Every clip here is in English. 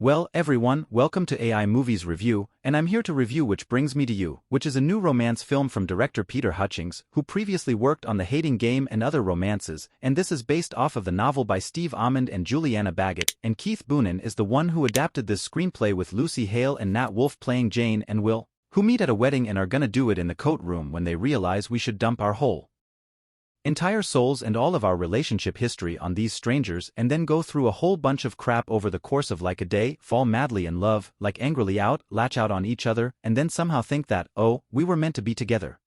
Well, everyone, welcome to AI Movies Review, and I'm here to review Which Brings Me to You, which is a new romance film from director Peter Hutchings, who previously worked on The Hating Game and other romances, and this is based off of the novel by Steve Almond and Juliana Baggott, and Keith Boonin is the one who adapted this screenplay with Lucy Hale and Nat Wolff playing Jane and Will, who meet at a wedding and are gonna do it in the coat room when they realize we should dump our whole entire souls and all of our relationship history on these strangers and then go through a whole bunch of crap over the course of like a day, fall madly in love, like angrily latch out on each other, and then somehow think that, oh, we were meant to be together.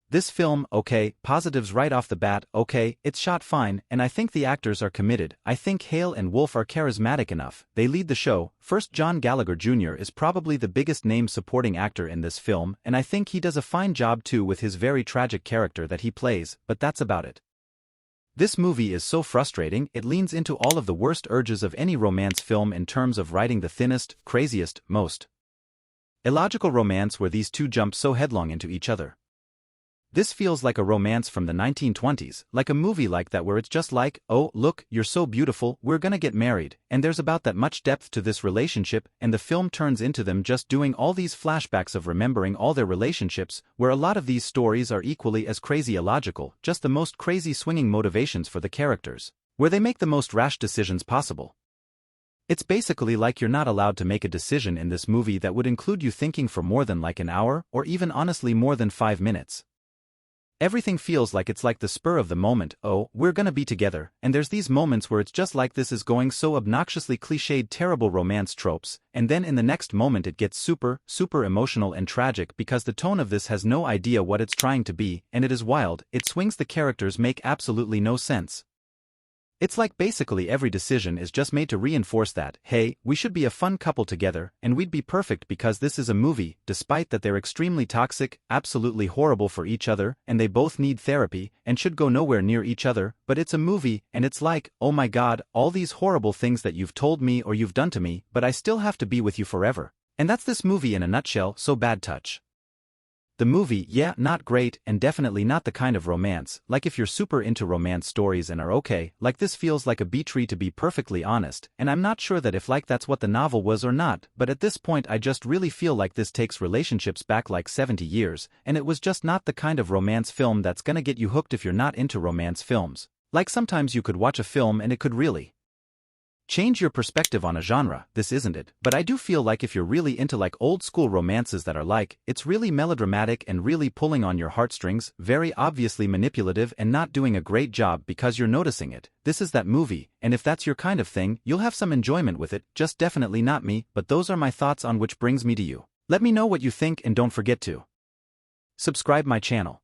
This film, okay, positives right off the bat, okay, it's shot fine, and I think the actors are committed. I think Hale and Wolff are charismatic enough, they lead the show. First, John Gallagher Jr. is probably the biggest name supporting actor in this film, and I think he does a fine job too with his very tragic character that he plays, but that's about it. This movie is so frustrating, it leans into all of the worst urges of any romance film in terms of writing the thinnest, craziest, most illogical romance where these two jump so headlong into each other. This feels like a romance from the 1920s, like a movie like that where it's just like, oh, look, you're so beautiful, we're gonna get married, and there's about that much depth to this relationship, and the film turns into them just doing all these flashbacks of remembering all their relationships, where a lot of these stories are equally as crazy illogical, just the most crazy swinging motivations for the characters, where they make the most rash decisions possible. It's basically like you're not allowed to make a decision in this movie that would include you thinking for more than like an hour, or even honestly more than 5 minutes. Everything feels like it's like the spur of the moment, oh, we're gonna be together, and there's these moments where it's just like this is going so obnoxiously cliched terrible romance tropes, and then in the next moment it gets super emotional and tragic because the tone of this has no idea what it's trying to be, and it is wild, it swings the characters make absolutely no sense. It's like basically every decision is just made to reinforce that, hey, we should be a fun couple together, and we'd be perfect because this is a movie, despite that they're extremely toxic, absolutely horrible for each other, and they both need therapy, and should go nowhere near each other, but it's a movie, and it's like, oh my god, all these horrible things that you've told me or you've done to me, but I still have to be with you forever. And that's this movie in a nutshell, so bad touch. The movie, yeah, not great, and definitely not the kind of romance, like if you're super into romance stories and are okay, like this feels like a B-tree to be perfectly honest, and I'm not sure that if like that's what the novel was or not, but at this point I just really feel like this takes relationships back like 70 years, and it was just not the kind of romance film that's gonna get you hooked if you're not into romance films. Like sometimes you could watch a film and it could really change your perspective on a genre, this isn't it, but I do feel like if you're really into like old school romances that are like, it's really melodramatic and really pulling on your heartstrings, very obviously manipulative and not doing a great job because you're noticing it, this is that movie, and if that's your kind of thing, you'll have some enjoyment with it, just definitely not me, but those are my thoughts on Which Brings Me to You. Let me know what you think and don't forget to subscribe my channel.